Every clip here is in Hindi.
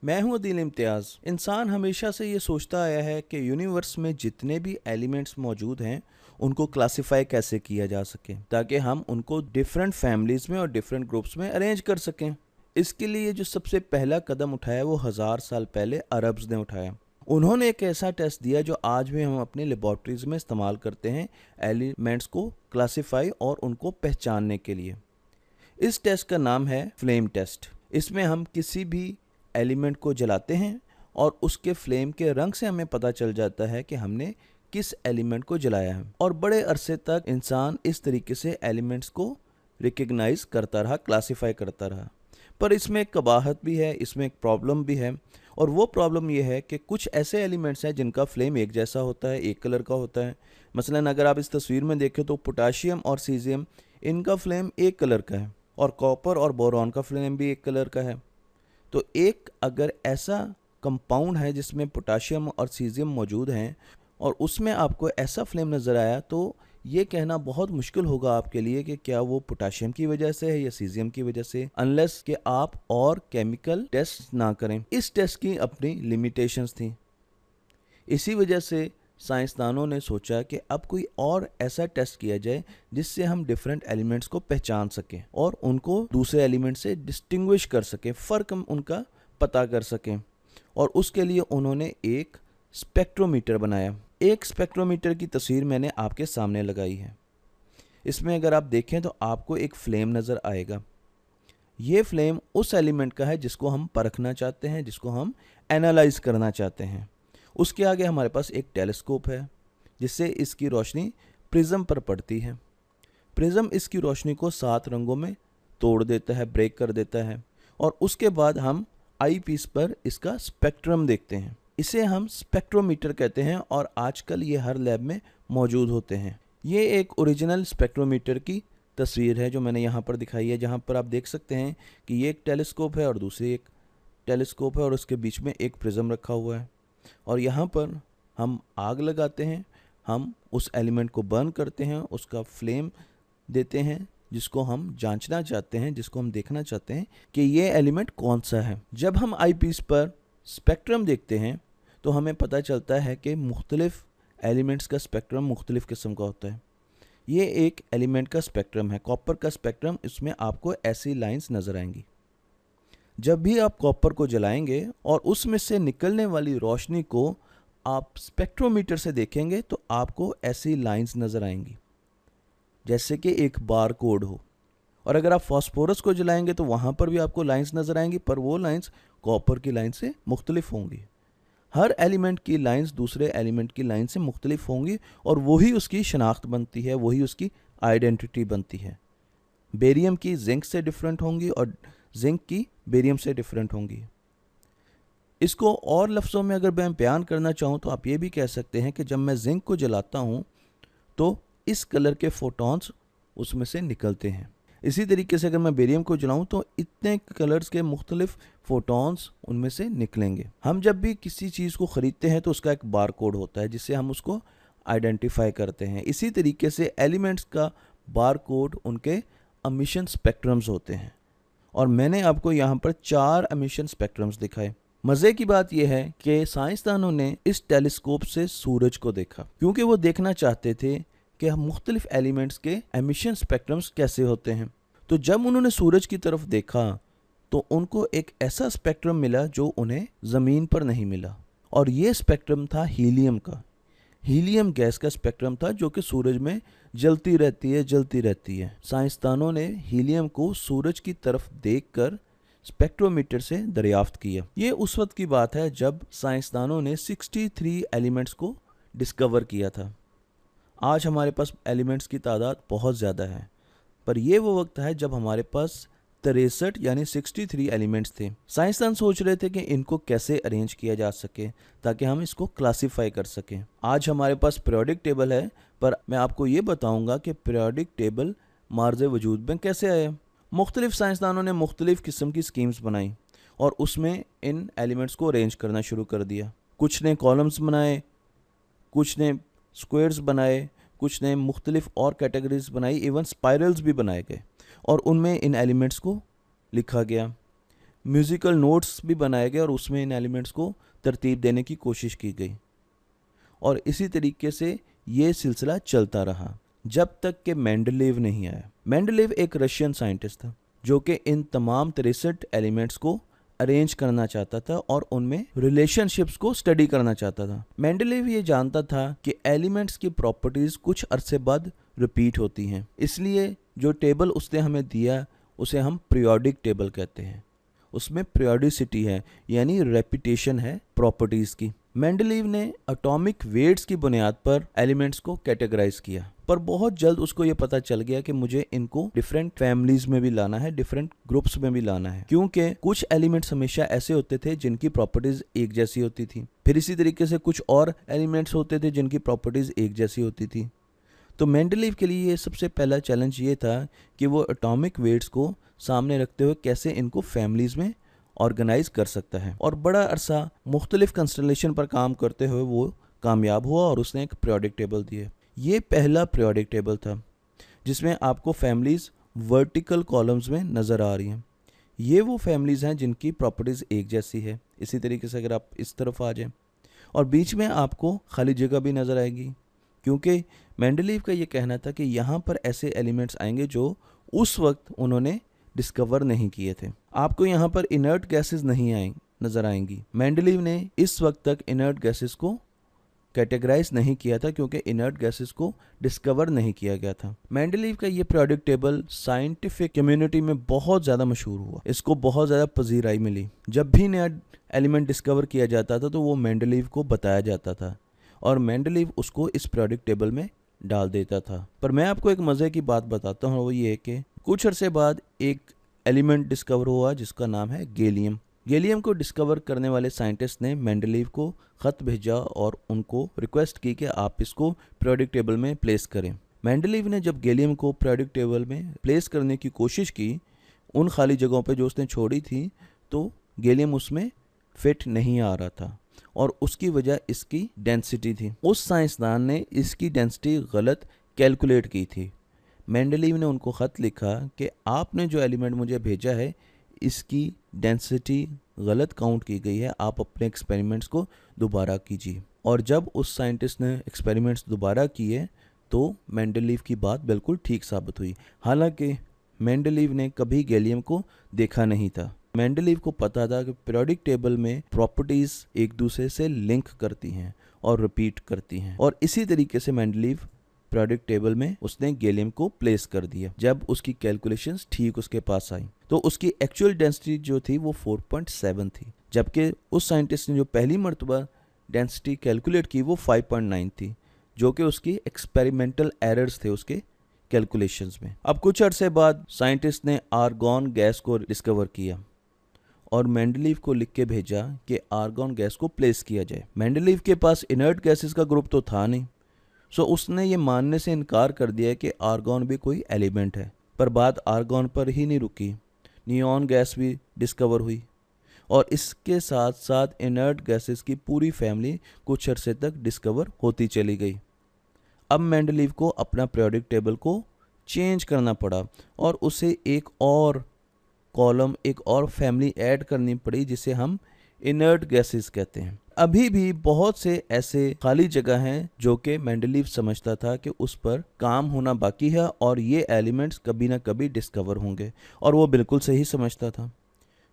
मैं हूं अदील इम्तियाज़। इंसान हमेशा से ये सोचता आया है कि यूनिवर्स में जितने भी एलिमेंट्स मौजूद हैं उनको क्लासिफाई कैसे किया जा सके ताकि हम उनको डिफरेंट फैमिलीज में और डिफरेंट ग्रुप्स में अरेंज कर सकें। इसके लिए जो सबसे पहला कदम उठाया वो 1000 साल पहले अरब्स ने उठाया। उन्होंने एक ऐसा टेस्ट दिया जो आज भी हम अपनी लेबॉर्ट्रीज में इस्तेमाल करते हैं एलिमेंट्स को क्लासिफाई और उनको पहचानने के लिए। इस टेस्ट का नाम है फ्लेम टेस्ट। इसमें हम किसी भी एलिमेंट को जलाते हैं और उसके फ्लेम के रंग से हमें पता चल जाता है कि हमने किस एलिमेंट को जलाया है। और बड़े अरसे तक इंसान इस तरीके से एलिमेंट्स को रिकग्नाइज करता रहा, क्लासिफाई करता रहा। पर इसमें एक कबाहत भी है, इसमें एक प्रॉब्लम भी है। और वो प्रॉब्लम ये है कि कुछ ऐसे एलिमेंट्स हैं जिनका फ्लेम एक जैसा होता है, एक कलर का होता है। मसलन अगर आप इस तस्वीर में देखें तो पोटाशियम और सीजियम, इनका फ्लेम एक कलर का है और कॉपर और बोरॉन का फ्लेम भी एक कलर का है। तो एक अगर ऐसा कंपाउंड है जिसमें पोटाशियम और सीजियम मौजूद हैं और उसमें आपको ऐसा फ्लेम नज़र आया तो ये कहना बहुत मुश्किल होगा आपके लिए कि क्या वो पोटाशियम की वजह से है या सीजियम की वजह से, अनलेस कि आप और केमिकल टेस्ट ना करें। इस टेस्ट की अपनी लिमिटेशंस थी। इसी वजह से साइंसदानों ने सोचा कि अब कोई और ऐसा टेस्ट किया जाए जिससे हम डिफरेंट एलिमेंट्स को पहचान सकें और उनको दूसरे एलिमेंट से डिस्टिंग्विश कर सकें, फ़र्क हम उनका पता कर सकें। और उसके लिए उन्होंने एक स्पेक्ट्रोमीटर बनाया। एक स्पेक्ट्रोमीटर की तस्वीर मैंने आपके सामने लगाई है। इसमें अगर आप देखें तो आपको एक फ्लेम नज़र आएगा। ये फ्लेम उस एलिमेंट का है जिसको हम परखना चाहते हैं, जिसको हम एनालाइज करना चाहते हैं। उसके आगे हमारे पास एक टेलीस्कोप है जिससे इसकी रोशनी प्रिज्म पर पड़ती है। प्रिज्म इसकी रोशनी को 7 रंगों में तोड़ देता है, ब्रेक कर देता है। और उसके बाद हम आई पीस पर इसका स्पेक्ट्रम देखते हैं। इसे हम स्पेक्ट्रोमीटर कहते हैं और आजकल ये हर लैब में मौजूद होते हैं। ये एक ओरिजिनल स्पेक्ट्रोमीटर की तस्वीर है जो मैंने यहाँ पर दिखाई है, जहाँ पर आप देख सकते हैं कि ये एक टेलीस्कोप है और दूसरी एक टेलीस्कोप है और उसके बीच में एक प्रिज्म रखा हुआ है। और यहाँ पर हम आग लगाते हैं, हम उस एलिमेंट को बर्न करते हैं, उसका फ्लेम देते हैं जिसको हम जांचना चाहते हैं, जिसको हम देखना चाहते हैं कि ये एलिमेंट कौन सा है। जब हम आई पीस पर स्पेक्ट्रम देखते हैं तो हमें पता चलता है कि मुख्तलिफ एलिमेंट्स का स्पेक्ट्रम मुख्तलिफ किस्म का होता है। ये एक एलिमेंट का स्पेक्ट्रम है, कॉपर का स्पेक्ट्रम। इसमें आपको ऐसी लाइंस नज़र आएंगी। जब भी आप कॉपर को जलाएंगे और उसमें से निकलने वाली रोशनी को आप स्पेक्ट्रोमीटर से देखेंगे तो आपको ऐसी लाइंस नज़र आएंगी जैसे कि एक बार कोड हो। और अगर आप फास्फोरस को जलाएंगे तो वहाँ पर भी आपको लाइंस नज़र आएंगी, पर वो लाइंस कॉपर की लाइन से मुख्तलिफ होंगी। हर एलिमेंट की लाइंस दूसरे एलिमेंट की लाइन से मुख्तलिफ होंगी और वही उसकी शनाख्त बनती है, वही उसकी आइडेंटिटी बनती है। बेरियम की जिंक से डिफरेंट होंगी और जिंक की बेरियम से डिफरेंट होंगी। इसको और लफ्ज़ों में अगर मैं बयान करना चाहूँ तो आप ये भी कह सकते हैं कि जब मैं जिंक को जलाता हूँ तो इस कलर के फोटॉन्स उसमें से निकलते हैं। इसी तरीके से अगर मैं बेरियम को जलाऊं तो इतने कलर्स के मुख्तलिफ फोटॉन्स उनमें से निकलेंगे। हम जब भी किसी चीज़ को ख़रीदते हैं तो उसका एक बार कोड होता है जिससे हम उसको आइडेंटिफाई करते हैं। इसी तरीके से एलिमेंट्स का बार कोड उनके एमिशन स्पेक्ट्रम्स होते हैं। और मैंने आपको यहाँ पर 4 एमिशन स्पेक्ट्रम्स दिखाए। मज़े की बात यह है कि साइंसदानों ने इस टेलीस्कोप से सूरज को देखा क्योंकि वो देखना चाहते थे कि हम मुख्तलिफ एलिमेंट्स के एमिशन स्पेक्ट्रम्स कैसे होते हैं। तो जब उन्होंने सूरज की तरफ देखा तो उनको एक ऐसा स्पेक्ट्रम मिला जो उन्हें ज़मीन पर नहीं मिला। और ये स्पेक्ट्रम था हीलियम का। हीलियम गैस का स्पेक्ट्रम था जो कि सूरज में जलती रहती है। साइंसदानों ने हीलियम को सूरज की तरफ देखकर स्पेक्ट्रोमीटर से दरियाफ्त किया। ये उस वक्त की बात है जब साइंसदानों ने 63 एलिमेंट्स को डिस्कवर किया था। आज हमारे पास एलिमेंट्स की तादाद बहुत ज़्यादा है, पर यह वो वक्त है जब हमारे पास 63 यानी 63 एलिमेंट्स थे। साइंसदान सोच रहे थे कि इनको कैसे अरेंज किया जा सके ताकि हम इसको क्लासीफाई कर सकें। आज हमारे पास पीरियोडिक टेबल है, पर मैं आपको ये बताऊंगा कि पीरियोडिक टेबल मार्ज़ वजूद में कैसे आया। मुख्तलिफ साइंसदानों ने मुख्तलिफ किस्म की स्कीम्स बनाई और उसमें इन एलिमेंट्स को अरेंज करना शुरू कर दिया। कुछ ने कॉलम्स बनाए, कुछ ने स्क्वायर्स बनाए, कुछ ने मुख्तलिफ और कैटेगरीज बनाई, इवन स्पाइरल्स भी बनाए गए और उनमें इन एलिमेंट्स को लिखा गया। म्यूज़िकल नोट्स भी बनाए गए और उसमें इन एलिमेंट्स को तरतीब देने की कोशिश की गई। और इसी तरीके से ये सिलसिला चलता रहा जब तक कि मेंडलीव नहीं आया। मेंडलीव एक रशियन साइंटिस्ट था जो कि इन तमाम 63 एलिमेंट्स को अरेंज करना चाहता था और उनमें रिलेशनशिप्स को स्टडी करना चाहता था। मेंडलीव ये जानता था कि एलिमेंट्स की प्रॉपर्टीज कुछ अरसे बाद रिपीट होती हैं, इसलिए जो टेबल उसने हमें दिया उसे हम पीरियोडिक टेबल कहते हैं। उसमें पीरियोडिसिटी है, यानी रेपिटेशन है प्रॉपर्टीज की। मेंडलीव ने एटॉमिक वेट्स की बुनियाद पर एलिमेंट्स को कैटेगराइज किया, पर बहुत जल्द उसको ये पता चल गया कि मुझे इनको डिफरेंट फैमिलीज में भी लाना है, डिफरेंट ग्रुप्स में भी लाना है, क्योंकि कुछ एलिमेंट्स हमेशा ऐसे होते थे जिनकी प्रॉपर्टीज एक जैसी होती थी, फिर इसी तरीके से कुछ और एलिमेंट्स होते थे जिनकी प्रॉपर्टीज एक जैसी होती थी। तो मेंडलीव के लिए सबसे पहला चैलेंज ये था कि वो एटॉमिक वेट्स को सामने रखते हुए कैसे इनको फैमिलीज में ऑर्गेनाइज कर सकता है। और बड़ा अरसा मुख्तलिफ कंस्टलेशन पर काम करते हुए वो कामयाब हुआ और उसने एक पीरियोडिक टेबल दिए। ये पहला पीरियोडिक टेबल था जिसमें आपको फैमिलीज वर्टिकल कॉलम्स में नज़र आ रही हैं। ये वो फैमिलीज हैं जिनकी प्रॉपर्टीज़ एक जैसी है। इसी तरीके से अगर आप इस तरफ आ जाएं और बीच में आपको खाली जगह भी नज़र आएगी, क्योंकि मेंडलीव का ये कहना था कि यहाँ पर ऐसे एलिमेंट्स आएंगे जो उस वक्त उन्होंने डिस्कवर नहीं किए थे। आपको यहाँ पर इनर्ट गैसेस नहीं नज़र आएंगी। मेंडलीव ने इस वक्त तक इनर्ट गैसेस को कैटेगराइज नहीं किया था क्योंकि इनर्ट गैसेस को डिस्कवर नहीं किया गया था। मेंडलीव का ये पीरियोडिक टेबल साइंटिफिक कम्युनिटी में बहुत ज़्यादा मशहूर हुआ, इसको बहुत ज़्यादा पजीराई मिली। जब भी नया एलिमेंट डिस्कवर किया जाता था तो वो मेंडलीव को बताया जाता था और मेंडलीव उसको इस पीरियोडिक टेबल में डाल देता था। पर मैं आपको एक मज़े की बात बताता हूँ, वो ये है कि कुछ अरसे बाद एक एलिमेंट डिस्कवर हुआ जिसका नाम है गैलियम। गैलियम को डिस्कवर करने वाले साइंटिस्ट ने मेंडलीव को ख़त भेजा और उनको रिक्वेस्ट की कि आप इसको पीरियोडिक टेबल में प्लेस करें। मेंडलीव ने जब गैलियम को पीरियोडिक टेबल में प्लेस करने की कोशिश की उन खाली जगहों पर जो उसने छोड़ी थी, तो गैलियम उसमें फिट नहीं आ रहा था और उसकी वजह इसकी डेंसिटी थी। उस साइंसदान ने इसकी डेंसिटी गलत कैलकुलेट की थी। मेंडलीव ने उनको ख़त लिखा कि आपने जो एलिमेंट मुझे भेजा है इसकी डेंसिटी गलत काउंट की गई है, आप अपने एक्सपेरिमेंट्स को दोबारा कीजिए। और जब उस साइंटिस्ट ने एक्सपेरिमेंट्स दोबारा किए तो मेंडलीव की बात बिल्कुल ठीक साबित हुई। हालांकि मेंडलीव ने कभी गैलियम को देखा नहीं था। मेंडलीव को पता था कि पीरियोडिक टेबल में प्रॉपर्टीज़ एक दूसरे से लिंक करती हैं और रिपीट करती हैं, और इसी तरीके से मेंडलीव पीरियोडिक टेबल में उसने गैलियम को प्लेस कर दिया। जब उसकी कैलकुलेशंस ठीक उसके पास आई तो उसकी एक्चुअल डेंसिटी जो थी वो 4.7 थी, जबकि उस साइंटिस्ट ने जो पहली मरतबा डेंसिटी कैलकुलेट की वो 5.9 थी, जो कि उसकी एक्सपेरिमेंटल एरर्स थे उसके कैलकुलेशंस में। अब कुछ अरसे बाद साइंटिस्ट ने आर्गॉन गैस को डिस्कवर किया और मेंडलीव को लिख के भेजा कि आर्गॉन गैस को प्लेस किया जाए। मेंडलीव के पास इनर्ट गैसेस का ग्रुप तो था नहीं, सो उसने ये मानने से इनकार कर दिया कि आर्गॉन भी कोई एलिमेंट है। पर बात आर्गॉन पर ही नहीं रुकी, नियॉन गैस भी डिस्कवर हुई और इसके साथ साथ इनर्ट गैसेस की पूरी फैमिली कुछ अरसे तक डिस्कवर होती चली गई। अब मेंडलीव को अपना पीरियोडिक टेबल को चेंज करना पड़ा और उसे एक और कॉलम, एक और फैमिली ऐड करनी पड़ी जिसे हम इनर्ट गैसेस कहते हैं। अभी भी बहुत से ऐसे खाली जगह हैं जो कि मेंडलीव समझता था कि उस पर काम होना बाकी है और ये एलिमेंट्स कभी ना कभी डिस्कवर होंगे, और वो बिल्कुल सही समझता था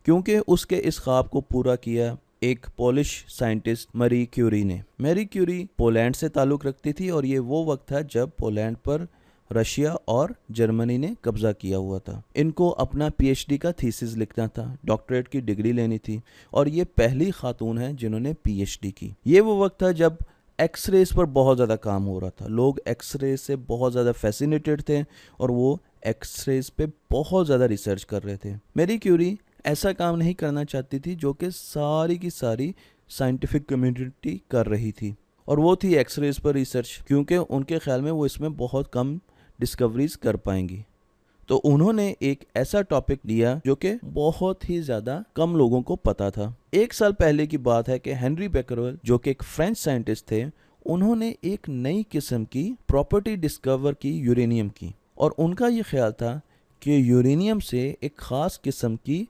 क्योंकि उसके इस ख्वाब को पूरा किया एक पोलिश साइंटिस्ट मैरी क्यूरी ने। मैरी क्यूरी पोलैंड से ताल्लुक़ रखती थी और ये वो वक्त था जब पोलैंड पर रशिया और जर्मनी ने कब्जा किया हुआ था। इनको अपना पीएचडी का थीसिस लिखना था, डॉक्टरेट की डिग्री लेनी थी और ये पहली खातून है जिन्होंने पीएचडी की। ये वो वक्त था जब एक्सरेज पर बहुत ज़्यादा काम हो रहा था। लोग एक्सरेज से बहुत ज़्यादा फैसिनेटेड थे और वो एक्सरेज पे बहुत ज़्यादा रिसर्च कर रहे थे। मैरी क्यूरी ऐसा काम नहीं करना चाहती थी जो कि सारी की सारी साइंटिफिक कम्युनिटी कर रही थी, और वो थी एक्सरेज पर रिसर्च, क्योंकि उनके ख्याल में वो इसमें बहुत कम डिस्कवरीज कर पाएंगी। तो उन्होंने एक ऐसा टॉपिक लिया जो कि बहुत ही ज़्यादा कम लोगों को पता था। 1 साल पहले की बात है कि हेनरी बेकरवेल जो कि एक फ्रेंच साइंटिस्ट थे, उन्होंने एक नई किस्म की प्रॉपर्टी डिस्कवर की यूरेनियम की, और उनका ये ख्याल था कि यूरेनियम से एक ख़ास किस्म की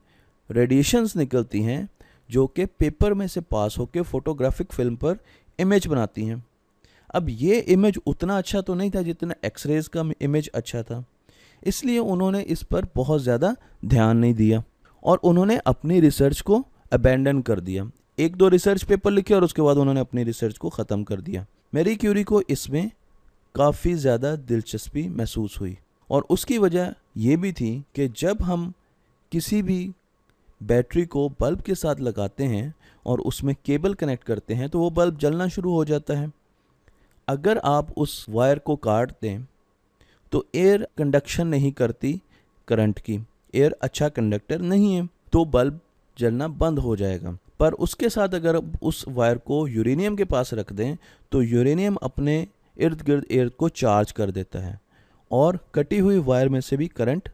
रेडिएशंस निकलती हैं जो कि पेपर में से पास होकर फोटोग्राफिक फिल्म पर इमेज बनाती हैं। अब ये इमेज उतना अच्छा तो नहीं था जितना एक्सरेज का इमेज अच्छा था, इसलिए उन्होंने इस पर बहुत ज़्यादा ध्यान नहीं दिया और उन्होंने अपनी रिसर्च को अबैंडन कर दिया। 1-2 रिसर्च पेपर लिखे और उसके बाद उन्होंने अपनी रिसर्च को ख़त्म कर दिया। मैरी क्यूरी को इसमें काफ़ी ज़्यादा दिलचस्पी महसूस हुई और उसकी वजह ये भी थी कि जब हम किसी भी बैटरी को बल्ब के साथ लगाते हैं और उसमें केबल कनेक्ट करते हैं तो वो बल्ब जलना शुरू हो जाता है। अगर आप उस वायर को काट दें तो एयर कंडक्शन नहीं करती करंट की, एयर अच्छा कंडक्टर नहीं है, तो बल्ब जलना बंद हो जाएगा। पर उसके साथ अगर उस वायर को यूरेनियम के पास रख दें तो यूरेनियम अपने इर्द गिर्द एयर को चार्ज कर देता है और कटी हुई वायर में से भी करंट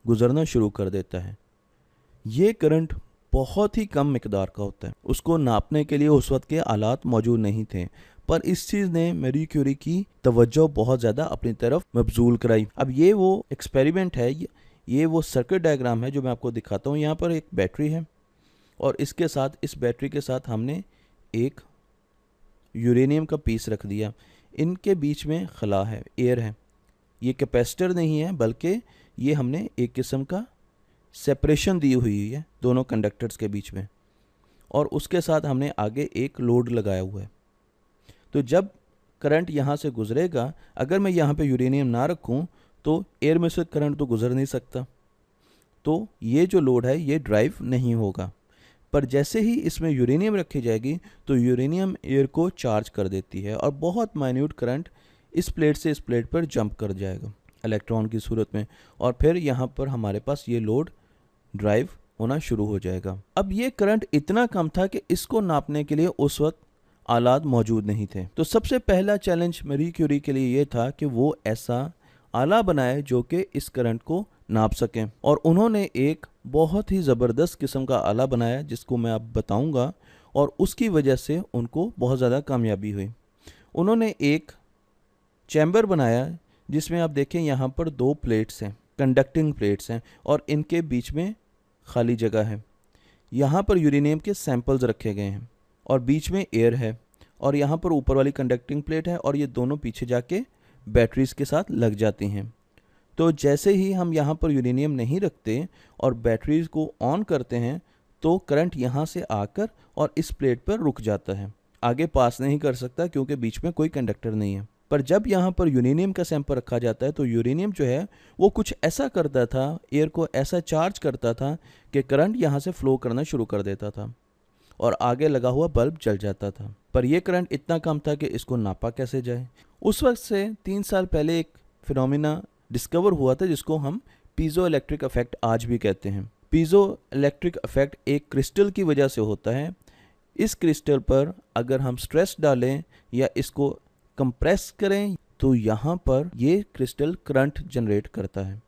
गुजरना शुरू कर देता है। ये करंट बहुत ही कम मिकदार का होता है, उसको नापने के लिए उस वक्त के आलात मौजूद नहीं थे, पर इस चीज़ ने मैरी क्यूरी की तवज्जो बहुत ज़्यादा अपनी तरफ मबजूल कराई। अब ये वो एक्सपेरिमेंट है, ये वो सर्किट डायग्राम है जो मैं आपको दिखाता हूँ। यहाँ पर एक बैटरी है और इसके साथ, इस बैटरी के साथ हमने एक यूरेनियम का पीस रख दिया। इनके बीच में खला है, एयर है। ये कैपेसिटर नहीं है बल्कि ये हमने एक किस्म का सेपरेशन दी हुई है दोनों कंडक्टर्स के बीच में, और उसके साथ हमने आगे एक लोड लगाया हुआ है। तो जब करंट यहाँ से गुजरेगा, अगर मैं यहाँ पे यूरेनियम ना रखूँ तो एयर में से करंट तो गुजर नहीं सकता, तो ये जो लोड है ये ड्राइव नहीं होगा। पर जैसे ही इसमें यूरेनियम रखी जाएगी तो यूरेनियम एयर को चार्ज कर देती है और बहुत माइन्यूट करंट इस प्लेट से इस प्लेट पर जंप कर जाएगा इलेक्ट्रॉन की सूरत में, और फिर यहाँ पर हमारे पास ये लोड ड्राइव होना शुरू हो जाएगा। अब ये करंट इतना कम था कि इसको नापने के लिए उस वक्त आलात मौजूद नहीं थे। तो सबसे पहला चैलेंज मैरी क्यूरी के लिए ये था कि वो ऐसा आला बनाए जो कि इस करंट को नाप सकें, और उन्होंने एक बहुत ही ज़बरदस्त किस्म का आला बनाया जिसको मैं अब बताऊंगा, और उसकी वजह से उनको बहुत ज़्यादा कामयाबी हुई। उन्होंने एक चैम्बर बनाया जिसमें आप देखें यहाँ पर 2 प्लेट्स हैं, कंडक्टिंग प्लेट्स हैं, और इनके बीच में खाली जगह है। यहाँ पर यूरेनियम के सैंपल्स रखे गए हैं और बीच में एयर है, और यहाँ पर ऊपर वाली कंडक्टिंग प्लेट है, और ये दोनों पीछे जाके बैटरीज के साथ लग जाती हैं। तो जैसे ही हम यहाँ पर यूरेनियम नहीं रखते और बैटरीज को ऑन करते हैं तो करंट यहाँ से आकर और इस प्लेट पर रुक जाता है, आगे पास नहीं कर सकता क्योंकि बीच में कोई कंडक्टर नहीं है। पर जब यहाँ पर यूरेनियम का सैंपल रखा जाता है तो यूरेनियम जो है वो कुछ ऐसा करता था, एयर को ऐसा चार्ज करता था कि करंट यहाँ से फ्लो करना शुरू कर देता था और आगे लगा हुआ बल्ब जल जाता था। पर यह करंट इतना कम था कि इसको नापा कैसे जाए। उस वक्त से 3 साल पहले एक फिनोमिना डिस्कवर हुआ था जिसको हम पीजो इलेक्ट्रिक इफेक्ट आज भी कहते हैं। पीजो इलेक्ट्रिक इफेक्ट एक क्रिस्टल की वजह से होता है। इस क्रिस्टल पर अगर हम स्ट्रेस डालें या इसको कंप्रेस करें तो यहाँ पर ये क्रिस्टल करंट जनरेट करता है।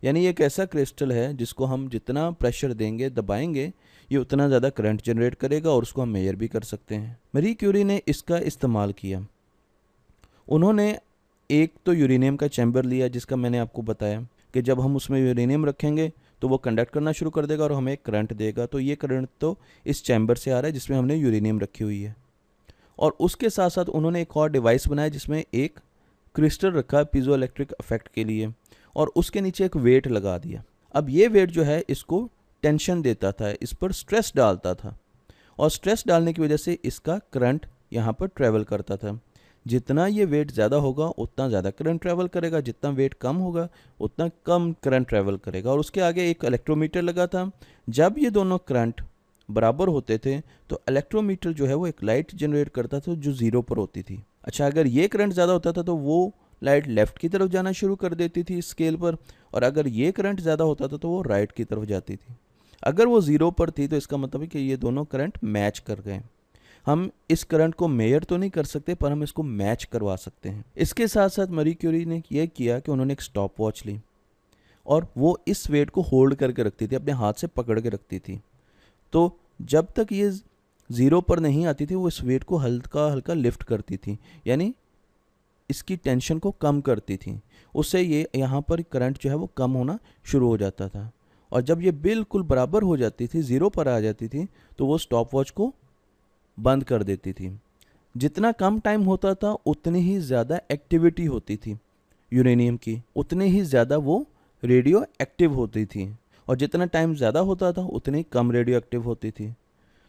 यानी ये एक ऐसा क्रिस्टल है जिसको हम जितना प्रेशर देंगे, दबाएंगे, ये उतना ज़्यादा करंट जनरेट करेगा, और उसको हम मेजर भी कर सकते हैं। मैरी क्यूरी ने इसका इस्तेमाल किया। उन्होंने एक तो यूरेनियम का चैम्बर लिया जिसका मैंने आपको बताया कि जब हम उसमें यूरेनियम रखेंगे तो वो कंडक्ट करना शुरू कर देगा और हमें करंट देगा। तो ये करंट तो इस चैम्बर से आ रहा है जिसमें हमने यूरेनियम रखी हुई है। और उसके साथ साथ उन्होंने एक और डिवाइस बनाया जिसमें एक क्रिस्टल रखा पीजो इलेक्ट्रिक इफेक्ट के लिए, और उसके नीचे एक वेट लगा दिया। अब ये वेट जो है इसको टेंशन देता था, इस पर स्ट्रेस डालता था, और स्ट्रेस डालने की वजह से इसका करंट यहाँ पर ट्रैवल करता था। जितना ये वेट ज़्यादा होगा उतना ज़्यादा करंट ट्रैवल करेगा, जितना वेट कम होगा उतना कम करंट ट्रैवल करेगा। और उसके आगे एक इलेक्ट्रोमीटर लगा था। जब ये दोनों करंट बराबर होते थे तो इलेक्ट्रोमीटर जो है वो एक लाइट जनरेट करता था जो 0 पर होती थी। अच्छा, अगर ये करंट ज़्यादा होता था तो वो लाइट लेफ़्ट की तरफ जाना शुरू कर देती थी स्केल पर, और अगर ये करंट ज़्यादा होता था तो वो राइट की तरफ जाती थी। अगर वो 0 पर थी तो इसका मतलब है कि ये दोनों करंट मैच कर गए। हम इस करंट को मेजर तो नहीं कर सकते पर हम इसको मैच करवा सकते हैं। इसके साथ साथ मैरी क्यूरी ने यह किया कि उन्होंने एक स्टॉप वॉच ली और वो इस वेट को होल्ड करके रखती थी, अपने हाथ से पकड़ के रखती थी। तो जब तक ये 0 पर नहीं आती थी वो इस वेट को हल्का हल्का लिफ्ट करती थी, यानी इसकी टेंशन को कम करती थी। उससे ये यहाँ पर करंट जो है वो कम होना शुरू हो जाता था। और जब ये बिल्कुल बराबर हो जाती थी, 0 पर आ जाती थी, तो वो स्टॉप वॉच को बंद कर देती थी। जितना कम टाइम होता था उतनी ही ज़्यादा एक्टिविटी होती थी यूरेनियम की, उतनी ही ज़्यादा वो रेडियो एक्टिव होती थी, और जितना टाइम ज़्यादा होता था उतनी कम रेडियो एक्टिव होती थी।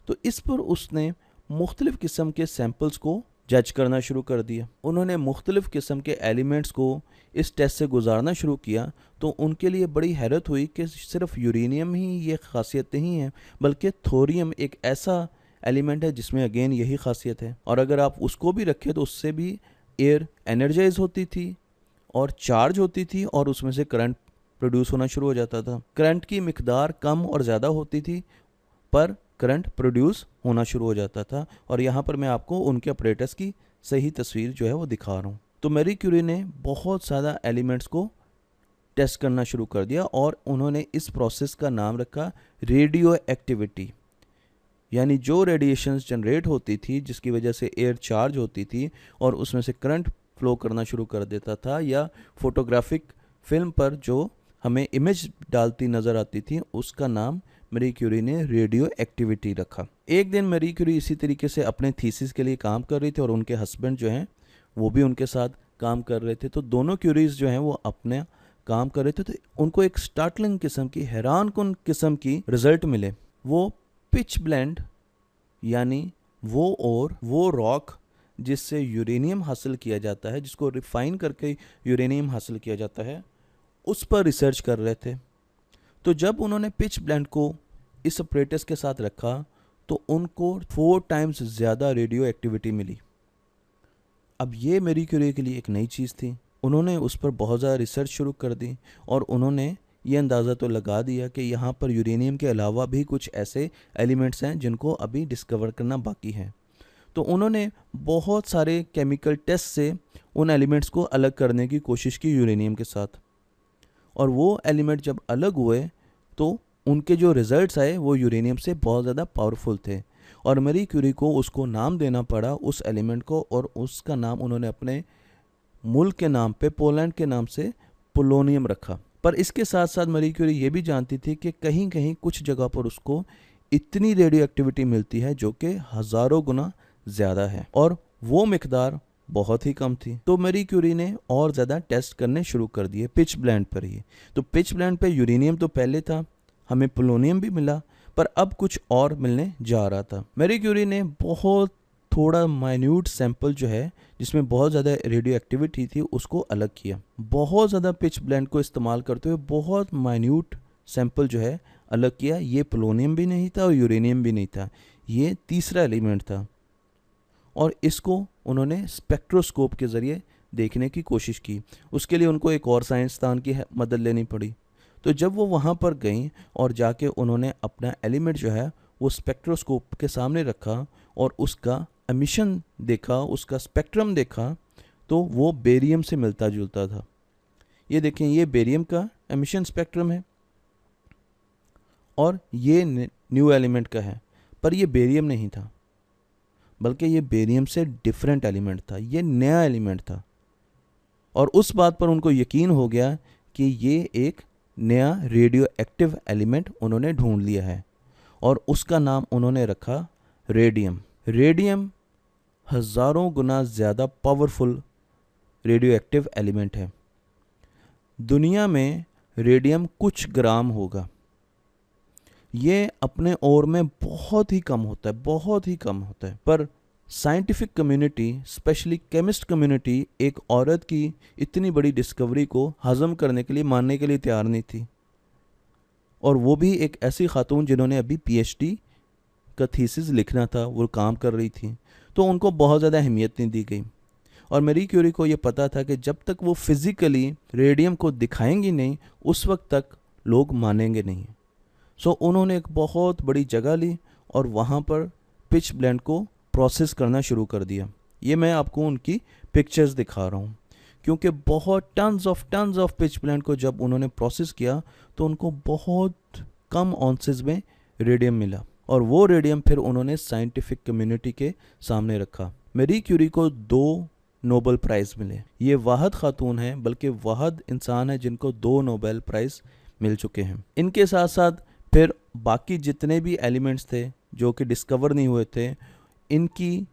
तो इस पर उसने मुख्तलिफ़ किस्म के सैम्पल्स को जज करना शुरू कर दिया। उन्होंने मुख्तलिफ़ किस्म के एलिमेंट्स को इस टेस्ट से गुजारना शुरू किया, तो उनके लिए बड़ी हैरत हुई कि सिर्फ यूरेनियम ही ये खासियत नहीं है, बल्कि थोरियम एक ऐसा एलिमेंट है जिसमें अगेन यही खासियत है। और अगर आप उसको भी रखें तो उससे भी एयर एनर्जाइज होती थी और चार्ज होती थी, और उसमें से करंट प्रोड्यूस होना शुरू हो जाता था। करंट की मिकदार कम और ज़्यादा होती थी, पर करंट प्रोड्यूस होना शुरू हो जाता था। और यहाँ पर मैं आपको उनके ऑपरेटर्स की सही तस्वीर जो है वो दिखा रहा हूँ। तो मैरी क्यूरी ने बहुत ज़्यादा एलिमेंट्स को टेस्ट करना शुरू कर दिया, और उन्होंने इस प्रोसेस का नाम रखा रेडियो एक्टिविटी। यानी जो रेडिएशंस जनरेट होती थी जिसकी वजह से एयर चार्ज होती थी और उसमें से करंट फ्लो करना शुरू कर देता था, या फोटोग्राफिक फिल्म पर जो हमें इमेज डालती नज़र आती थी, उसका नाम मैरी क्यूरी ने रेडियो एक्टिविटी रखा। एक दिन मैरी क्यूरी इसी तरीके से अपने थीसिस के लिए काम कर रही थी, और उनके हस्बैंड जो हैं वो भी उनके साथ काम कर रहे थे। तो दोनों क्यूरीज जो हैं वो अपने काम कर रहे थे, तो उनको एक स्टार्टलिंग किस्म की, हैरानकुन किस्म की रिजल्ट मिले। वो पिच ब्लेंड, यानी वो रॉक जिससे यूरेनियम हासिल किया जाता है, जिसको रिफाइन करके यूरेनियम हासिल किया जाता है, उस पर रिसर्च कर रहे थे। तो जब उन्होंने पिच ब्लेंड को इस अपरेटस के साथ रखा तो उनको 4 टाइम्स ज़्यादा रेडियो एक्टिविटी मिली। अब ये मैरी क्यूरी के लिए एक नई चीज़ थी। उन्होंने उस पर बहुत ज़्यादा रिसर्च शुरू कर दी, और उन्होंने ये अंदाज़ा तो लगा दिया कि यहाँ पर यूरेनियम के अलावा भी कुछ ऐसे एलिमेंट्स हैं जिनको अभी डिस्कवर करना बाकी है। तो उन्होंने बहुत सारे केमिकल टेस्ट से उन एलिमेंट्स को अलग करने की कोशिश की यूरेनियम के साथ, और वो एलिमेंट जब अलग हुए तो उनके जो रिजल्ट्स आए वो यूरेनियम से बहुत ज़्यादा पावरफुल थे, और मैरी क्यूरी को उसको नाम देना पड़ा उस एलिमेंट को, और उसका नाम उन्होंने अपने मुल्क के नाम पे, पोलैंड के नाम से पोलोनियम रखा। पर इसके साथ साथ मैरी क्यूरी ये भी जानती थी कि कहीं कहीं कुछ जगह पर उसको इतनी रेडियो एक्टिविटी मिलती है जो कि हज़ारों गुना ज़्यादा है, और वो मिकदार बहुत ही कम थी। तो मैरी क्यूरी ने और ज़्यादा टेस्ट करने शुरू कर दिए पिच ब्लेंड पर ही। तो पिच ब्लेंड पे यूरेनियम तो पहले था, हमें पोलोनियम भी मिला, पर अब कुछ और मिलने जा रहा था। मैरी क्यूरी ने बहुत थोड़ा माइन्यूट सैंपल जो है जिसमें बहुत ज़्यादा रेडियो एक्टिविटी थी उसको अलग किया। बहुत ज़्यादा पिच ब्लेंड को इस्तेमाल करते हुए बहुत माइन्यूट सैंपल जो है अलग किया। ये पोलोनियम भी नहीं था और यूरेनियम भी नहीं था, ये तीसरा एलिमेंट था, और इसको उन्होंने स्पेक्ट्रोस्कोप के ज़रिए देखने की कोशिश की। उसके लिए उनको एक और साइंसदान की मदद लेनी पड़ी। तो जब वो वहाँ पर गई और जाके उन्होंने अपना एलिमेंट जो है वो स्पेक्ट्रोस्कोप के सामने रखा और उसका एमिशन देखा, उसका स्पेक्ट्रम देखा, तो वो बेरियम से मिलता जुलता था। ये देखें, ये बेरियम का एमिशन स्पेक्ट्रम है और ये न्यू एलिमेंट का है, पर ये बेरियम नहीं था, बल्कि ये बेरियम से डिफरेंट एलिमेंट था, ये नया एलिमेंट था। और उस बात पर उनको यकीन हो गया कि ये एक नया रेडियो एक्टिव एलिमेंट उन्होंने ढूंढ लिया है, और उसका नाम उन्होंने रखा रेडियम। रेडियम हज़ारों गुना ज़्यादा पावरफुल रेडियो एक्टिव एलिमेंट है। दुनिया में रेडियम कुछ ग्राम होगा, ये अपने ओर में बहुत ही कम होता है, बहुत ही कम होता है। पर scientific community, specially chemist community, एक औरत की इतनी बड़ी डिस्कवरी को हज़म करने के लिए, मानने के लिए तैयार नहीं थी, और वो भी एक ऐसी खातून जिन्होंने अभी पीएचडी का थीसिस लिखना था, वो काम कर रही थी। तो उनको बहुत ज़्यादा अहमियत नहीं दी गई, और मैरी क्यूरी को ये पता था कि जब तक वो फिज़िकली रेडियम को दिखाएंगी नहीं उस वक्त तक लोग मानेंगे नहीं। सो उन्होंने एक बहुत बड़ी जगह ली और वहाँ पर पिच ब्लेंड को प्रोसेस करना शुरू कर दिया। ये मैं आपको उनकी पिक्चर्स दिखा रहा हूँ, क्योंकि बहुत टन्स ऑफ पिच ब्लेंड को जब उन्होंने प्रोसेस किया तो उनको बहुत कम ऑन्सेस में रेडियम मिला, और वो रेडियम फिर उन्होंने साइंटिफिक कम्युनिटी के सामने रखा। मैरी क्यूरी को 2 नोबेल प्राइज़ मिले। ये वाहद खातून हैं, बल्कि वाहद इंसान है जिनको 2 नोबेल प्राइज़ मिल चुके हैं। इनके साथ साथ फिर बाकी जितने भी एलिमेंट्स थे जो कि डिस्कवर नहीं हुए थे, इनकी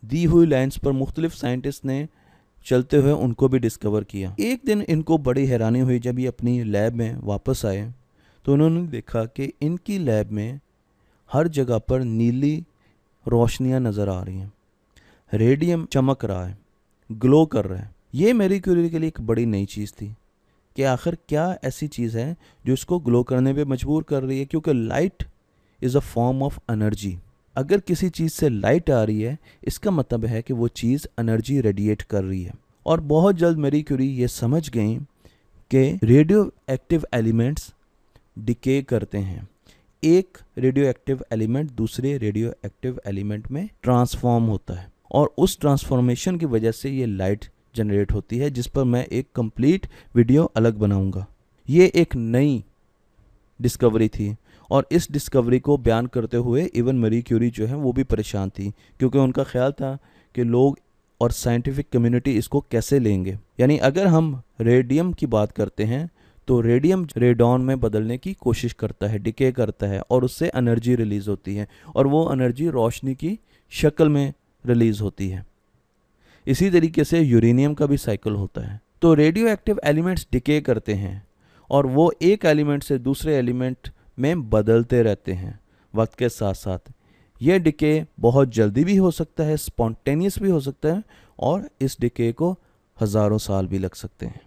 दी हुई लाइंस पर मुख्तलिफ साइंटिस्ट ने चलते हुए उनको भी डिस्कवर किया। एक दिन इनको बड़ी हैरानी हुई जब ये अपनी लैब में वापस आए तो उन्होंने देखा कि इनकी लैब में हर जगह पर नीली रोशनियां नज़र आ रही हैं, रेडियम चमक रहा है, ग्लो कर रहा है। ये मैरी क्यूरी के लिए एक बड़ी नई चीज़ थी कि आखिर क्या ऐसी चीज़ है जो इसको ग्लो करने पे मजबूर कर रही है, क्योंकि light is a form of energy. अगर किसी चीज़ से लाइट आ रही है इसका मतलब है कि वो चीज़ एनर्जी रेडिएट कर रही है। और बहुत जल्द मैरी क्यूरी ये समझ गई कि रेडियो एक्टिव एलिमेंट्स डिके करते हैं। एक रेडियो एक्टिव एलिमेंट दूसरे रेडियो एक्टिव एलिमेंट में ट्रांसफॉर्म होता है और उस ट्रांसफॉर्मेशन की वजह से ये लाइट जनरेट होती है, जिस पर मैं एक कंप्लीट वीडियो अलग बनाऊंगा। ये एक नई डिस्कवरी थी और इस डिस्कवरी को बयान करते हुए इवन मैरी क्यूरी जो है वो भी परेशान थी, क्योंकि उनका ख्याल था कि लोग और साइंटिफिक कम्युनिटी इसको कैसे लेंगे। यानी अगर हम रेडियम की बात करते हैं तो रेडियम रेडॉन में बदलने की कोशिश करता है, डिके करता है और उससे एनर्जी रिलीज़ होती है और वो एनर्जी रोशनी की शक्ल में रिलीज़ होती है। इसी तरीके से यूरेनियम का भी साइकिल होता है। तो रेडियो एक्टिव एलिमेंट्स डिके करते हैं और वो एक एलिमेंट से दूसरे एलिमेंट में बदलते रहते हैं वक्त के साथ साथ। ये डिके बहुत जल्दी भी हो सकता है, स्पॉन्टेनियस भी हो सकता है और इस डिके को हज़ारों साल भी लग सकते हैं।